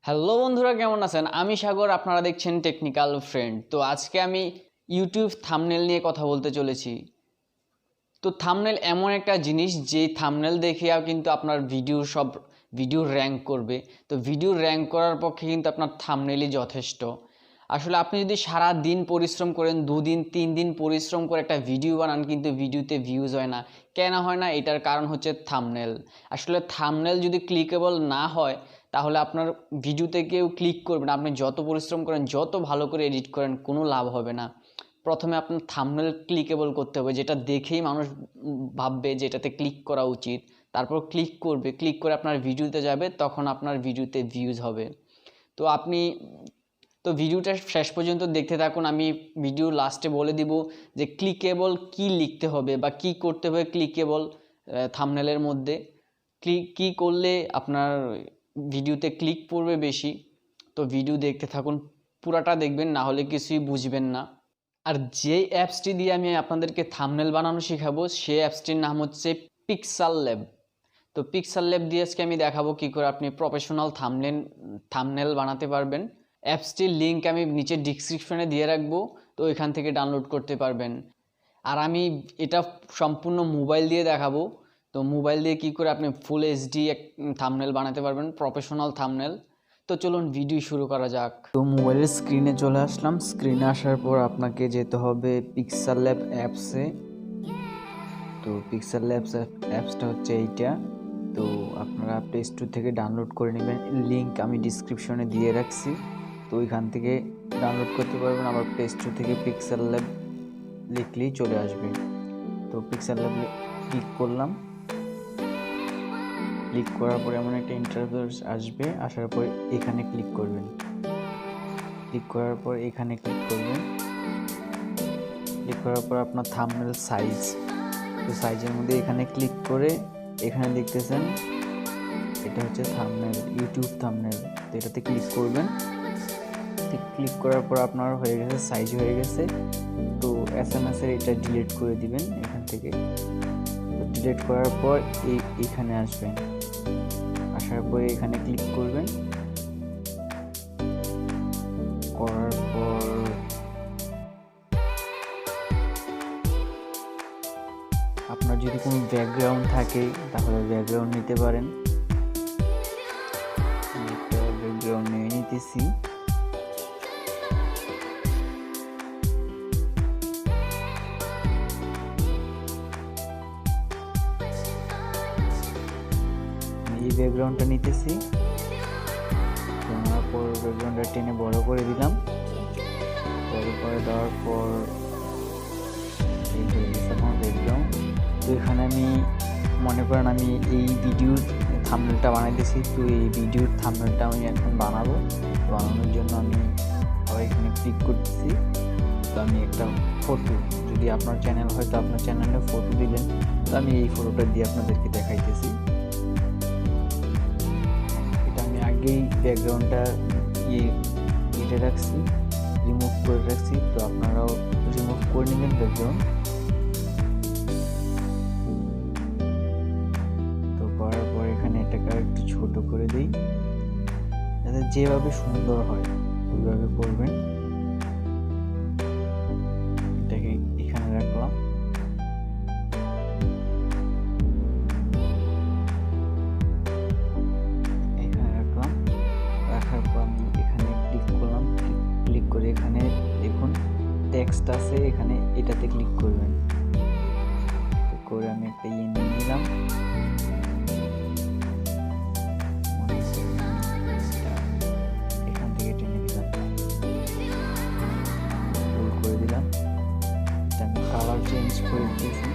Hello বন্ধুরা, কেমন আছেন? আমি সাগর, আপনারা দেখছেন টেকনিক্যাল ফ্রেন্ড। তো আজকে আমি ইউটিউব থাম্বনেল নিয়ে কথা বলতে চলেছি। তো থাম্বনেল এমন একটা জিনিস যে থাম্বনেল দেখে কিন্তু আপনার ভিডিও র্যাঙ্ক করবে। তো ভিডিও র্যাঙ্ক করার পক্ষে কিন্তু আপনার থাম্বনেলই যথেষ্ট। আসলে আপনি যদি সারা দিন পরিশ্রম করেন, 2 দিন 3 দিন পরিশ্রম করে একটা ভিডিও বানান, কিন্তু ভিডিওতে ভিউজ হয় না। কেন হয় না? এটার কারণ হচ্ছে থাম্বনেল। আসলে থাম্বনেল যদি ক্লিকেবল না হয় তাহলে আপনার ভিডিওতে কেউ ক্লিক করবে না। আপনি যত পরিশ্রম করেন, যত ভালো করে এডিট করেন, কোনো লাভ হবে না। প্রথমে আপনার থাম্বনেল ক্লিকেবল করতে হবে, যেটা দেখেই মানুষ ভাববে যে এটাতে ক্লিক করা উচিত। তারপর ক্লিক করবে, ক্লিক করে আপনার ভিডিওতে যাবে, তখন আপনার ভিডিওতে ভিউজ হবে। তো আপনি ভিডিওটা শেষ পর্যন্ত দেখতে থাকুন। আমি ভিডিও লাস্টে বলে দিব যে ক্লিকেবল কি লিখতে হবে বা কি করতে হবে ক্লিকেবল থাম্বনেলের মধ্যে। কি করলে আপনার ভিডিওতে ক্লিক পড়বে বেশি। তো ভিডিও দেখতে থাকুন, পুরাটা দেখবেন, না হলে কিছুই বুঝবেন না। আর যে অ্যাপসটি দিয়ে আমি আপনাদেরকে থাম্বনেল বানানো শেখাবো, সেই অ্যাপসটির নাম হচ্ছে পিক্সেল ল্যাব। তো পিক্সেল ল্যাব দিয়ে আজকে আমি দেখাবো কী করে আপনি প্রফেশনাল থাম্বনেল বানাতে পারবেন। অ্যাপসটির লিঙ্ক আমি নিচে ডিসক্রিপশনে দিয়ে রাখবো, তো এখান থেকে ডাউনলোড করতে পারবেন। আর আমি এটা সম্পূর্ণ মোবাইল দিয়ে দেখাবো। তো মোবাইল দিয়ে কী করে আপনি ফুল এইচডি থাম্বনেল বানাতে পারবেন, প্রফেশনাল থাম্বনেল। তো চলুন ভিডিও শুরু করা যাক। তো মোবাইলের স্ক্রিনে চলে আসলাম। স্ক্রিনে আসার পর আপনাকে যেতে হবে পিক্সেল ল্যাব অ্যাপসে। তো পিক্সেল ল্যাব অ্যাপসটা হচ্ছে এইটা। তো আপনারা প্লে স্টোর থেকে ডাউনলোড করে নেবেন, লিঙ্ক আমি ডিসক্রিপশনে দিয়ে রাখছি। তো ওইখান থেকে ডাউনলোড করতে পারবেন। আবার প্লে স্টোর থেকে পিক্সেল ল্যাব লিখলেই চলে আসবে। তো পিক্সেল ল্যাব ক্লিক করলাম। ক্লিক করার পরে এমন একটা ইন্টারফেস আসবে, আসার পর এখানে ক্লিক করবেন। ক্লিক করার পর এখানে ক্লিক করবেন। ক্লিক করার পর আপনার থাম্বনেল সাইজ, তো সাইজের মধ্যে এখানে ক্লিক করে এখানে দেখতেছেন এটা হচ্ছে থাম্বনেল, ইউটিউব থাম্বনেল। তো এটাতে ক্লিক করবেন। ক্লিক করার পর আপনার হয়ে গেছে, সাইজ হয়ে গেছে। তো SMS এর এটা ডিলিট করে দিবেন এখান থেকে। তো ডিলিট করার পর এইখানে আসবেন, আসার পরে এখানে ক্লিক করবেন। করার পর আপনার যদি কোনো ব্যাকগ্রাউন্ড থাকে তাহলে ব্যাকগ্রাউন্ড নিতে পারেন। ব্যাকগ্রাউন্ড নিয়ে নিতেছি। এই ব্যাকগ্রাউন্ডটা নিতেছি। নেওয়ার পর ব্যাকগ্রাউন্ডটা টেনে বড় করে দিলাম। বড় করে দেওয়ার পর এই হয়ে গেছে আমার ব্যাকগ্রাউন্ড। তো এখানে আমি মনে করেন আমি এই ভিডিওর থাম্বনেলটা বানাইতেছি। তো এই ভিডিওর থাম্বনেলটা আমি এখন বানাবো। বানানোর জন্য আমি আবার এখানে ক্লিক করতেছি। তো আমি একটা ফটো, যদি আপনার চ্যানেল হয় তো আপনার চ্যানেলে ফটো দিলেন। তো আমি এই ফটোটা দিয়ে আপনাদেরকে দেখাইতেছি। এটা আমি আগেই ব্যাকগ্রাউন্ডটা কেটে রাখছি, রিমুভ করে রাখছি। তো আপনারাও রিমুভ করে নেবেন ব্যাকগ্রাউন্ড। তো করার পর এখানে এটাকে একটু ছোট করে দিই, যাতে যেভাবে সুন্দর হয় ওইভাবে করবেন। এটাকে এখানে রাখলাম। রাখার পর আমি এখানে ক্লিক করলাম। ক্লিক করে এখানে দেখুন টেক্সট আছে, এখানে এটাতে ক্লিক করবেন। করে আমি একটা নিয়ে নিলাম। এখান থেকে টেনে দিলাম, ফুল করে দিলাম। এটা আমি কালার চেঞ্জ করে দিয়েছি।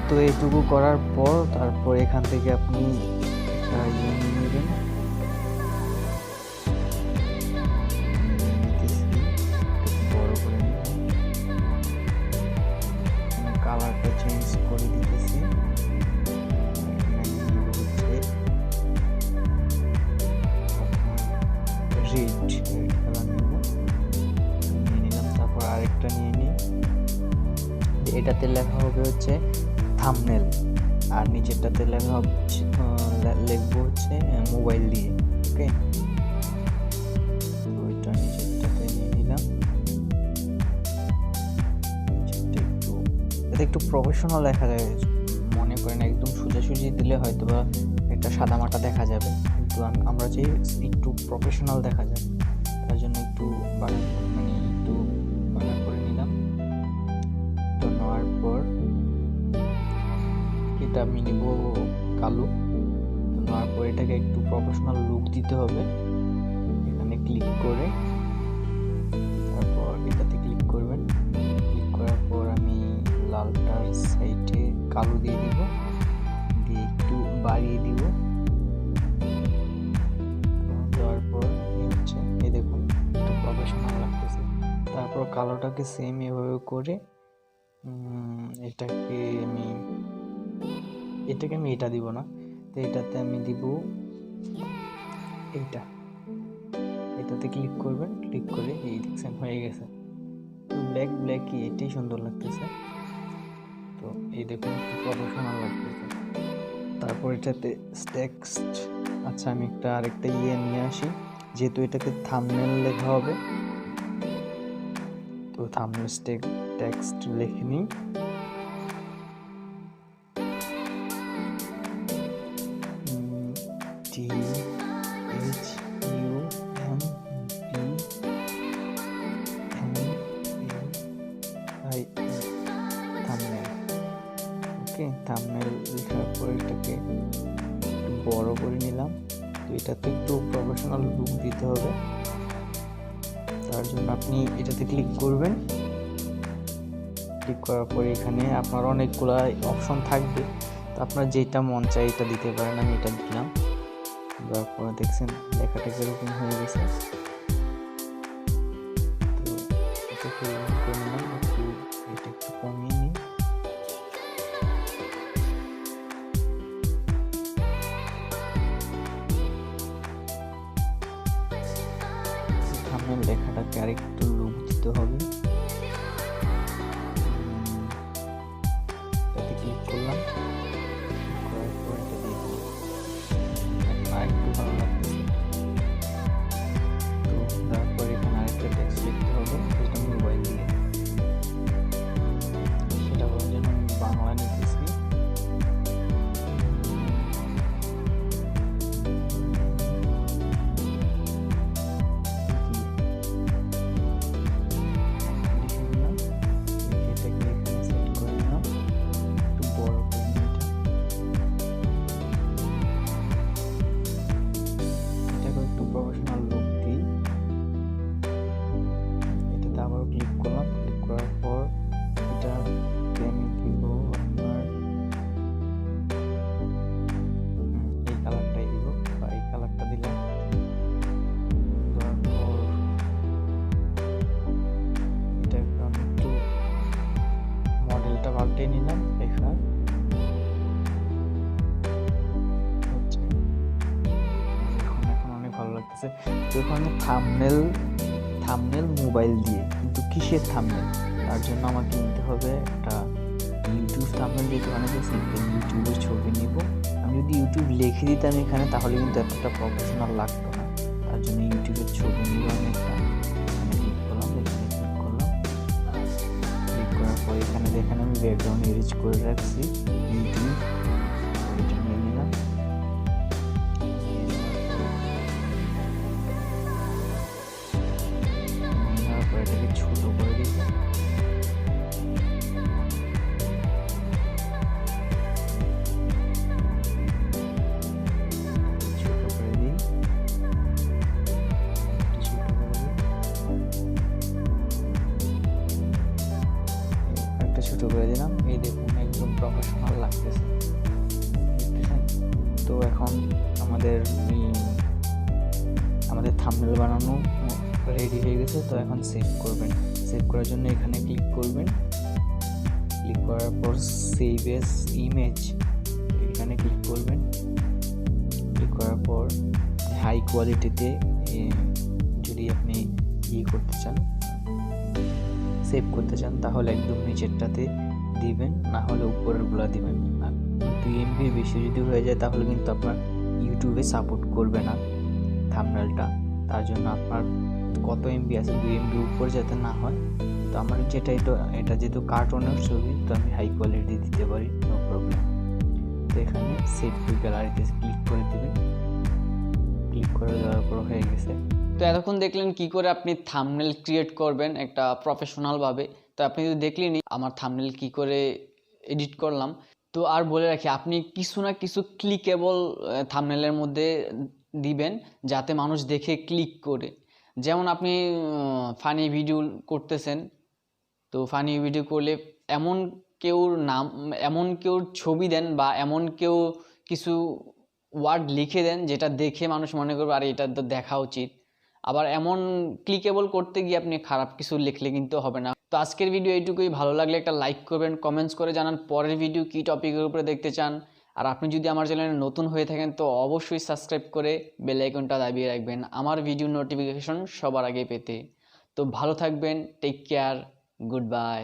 তো এইটুকু করার পর তারপর এখান থেকে আপনি একটা নিয়ে নেবেন। বড় করে কালারটা চেঞ্জ করে দিতেছি। রেড কালার নেব, নিয়ে নিলাম। তারপর আরেকটা নিয়ে নিই। এটাতে লেখা হবে হচ্ছে থাম্বনেল, আর নিচেরটাতে লিখবো হচ্ছে মোবাইল দিয়ে। ওকে, ওইটা নিচেরটাতে নিয়ে নিলাম। এটা একটু প্রফেশনাল দেখা যায়, মনে করেন একদম সোজাসুজি দিলে হয়তো বা একটা সাদামাটা দেখা যাবে, কিন্তু আমরা চাই একটু প্রফেশনাল দেখা যাবে, তার জন্য একটু বানান করে নিলাম। তো নেওয়ার পর এটা আমি নিব কালো। তো নেওয়ার পর এটাকে একটু প্রফেশনাল লুক দিতে হবে। এখানে ক্লিক করে তারপর এটাতে ক্লিক করবেন। ক্লিক করার পর আমি লালটার সাইডে কালো দিয়ে দিব, দিয়ে একটু বাড়িয়ে দিব। দেওয়ার পর হচ্ছে এই দেখুন একটু প্রফেশনাল লাগতেছে। তারপর কালোটাকে সেম এভাবে করে এটাকে আমি এটা দিব না, তো এটাতে আমি দিব এটাতে ক্লিক করবেন। ক্লিক করে এই দেখছেন হয়ে গেছে, ব্ল্যাকই এটাই সুন্দর লাগতেছে। তো এই দেখুন একটু প্রফেশনাল লাগতেছে। তারপর এটাতে টেক্সট, আচ্ছা আমি আরেকটা নিয়ে আসি, যেহেতু এটাতে থাম্বনেল লেখা হবে, তো থাম্বনেল টেক্সট লিখে নিই। থাম্বনেল লেখার পর এটাকে একটু বড় করে নিলাম। তো এটাতে একটু প্রফেশনাল লুক দিতে হবে, তার জন্য আপনি এটাতে ক্লিক করবেন। ক্লিক করার পরে এখানে আপনার অনেকগুলো অপশন থাকবে, তো আপনার যেটা মন চায় এটা দিতে পারেন। আমি এটা দিলাম, দেওয়ার পরে দেখছেন লেখাটা কিরকম হয়ে গেছে। তো এটাকে করে নিলাম, এটা একটু কমিয়ে নিই। লেখাটাকে আরেকটু লুক দিতে হবে। এটাতে ক্লিক করলাম, করার পর এটা দিয়ে দিলাম, আরেকটু ভালো লাগতেছে। তো তারপর এখানে আরেকটা টেক্সট লিখতে হবে, যেটা মোবাইল দিয়ে, সেটা বলার জন্য আমি বাংলা নিতেছি। প্রফেশনাল লুক দিই। এটাতে আবারও ক্লিক করলাম। ক্লিক করার পর এটাতে আমি দিব আপনার এই কালারটাই দিব, বা এই কালারটা দিলাম। দেওয়ার পর এটাকে আমি একটু মডেলটা পাল্টে নিলাম। লেখার ভালো লাগতেছে। তো এখানে থাম্বনেল মোবাইল দিয়ে, কিন্তু কিসের থাম্বনেল, তার জন্য আমাকে নিতে হবে একটা ইউটিউব থাম্বনেল। যেহেতু অনেকে সিম্পল ইউটিউবের ছবি নিব, আমি যদি ইউটিউব লিখে দিতাম এখানে তাহলে কিন্তু এতটা প্রফেশনাল লাগতো না, তার জন্য ইউটিউবের ছবি নিব আমি একটা। ক্লিক করলাম, ক্লিক করার পর এখানে দেখেন আমি ব্যাকগ্রাউন্ড এরেঞ্জ করে রাখছি ইউটিউব, এটা নিয়ে নিলাম। এটাকে ছোট করে দিই, ছোট করে দিলাম। এই দেখুন একদম প্রফেশনাল লাগতেছে। তো এখন আমাদের থাম্বনেল বানানো রেডি হয়ে গেছে। তো এখন সেভ করবেন। সেভ করার জন্য এখানে ক্লিক করবেন। ক্লিক করার পর সেভ এস ইমেজ, এখানে ক্লিক করবেন। ক্লিক করার পর হাই কোয়ালিটিতে যদি আপনি করতে চান, সেভ করতে চান তাহলে একদম নিচেরটাতে দিবেন, না হলে উপরেরগুলা দিবেন। আর 2 এমবির বেশি যদি হয়ে যায় তাহলে কিন্তু আপনার ইউটিউবে সাপোর্ট করবে না থাম্বনেলটা। তার জন্য আপনার কত এমবি আছে 2 এমবি উপর যাতে না হয়। তো আমার এটা যেহেতু কার্টুনের ছবি, তো আমি হাই কোয়ালিটি দিতে পারি, নো প্রবলেম। তো এখানে সেভ টু গ্যালারিতে ক্লিক করে দেবেন, ক্লিক করে দেওয়ার পর হয়ে গেছে। তো এতক্ষণ দেখলেন কি করে আপনি থাম্বনেল ক্রিয়েট করবেন একটা প্রফেশনালভাবে। তো আপনি যদি দেখলেনই আমার থাম্বনেল কি করে এডিট করলাম। তো আর বলে রাখি, আপনি কিছু না কিছু ক্লিকেবল থাম্বনেলের মধ্যে দিবেন যাতে মানুষ দেখে ক্লিক করে। যেমন আপনি ফানি ভিডিও করতেছেন, তো ফানি ভিডিও করলে এমন এমন কেউ ছবি দেন বা এমন কেউ কিছু ওয়ার্ড লিখে দেন যেটা দেখে মানুষ মনে করবে আরে এটা তো দেখা উচিত। আবার এমন ক্লিকেবল করতে গিয়ে আপনি খারাপ কিছু লিখলে কিন্তু হবে না। তো আজকের ভিডিও এইটুকুই। ভালো লাগলে একটা লাইক করবেন, কমেন্টস করে জানান পরের ভিডিও কী টপিকের উপরে দেখতে চান। আর আপনি যদি আমার চ্যানেলে নতুন হয়ে থাকেন তো অবশ্যই সাবস্ক্রাইব করে বেল আইকনটা দাবিয়ে রাখবেন আমার ভিডিও নোটিফিকেশন সবার আগে পেতে। তো ভালো থাকবেন, টেক কেয়ার, গুড বাই।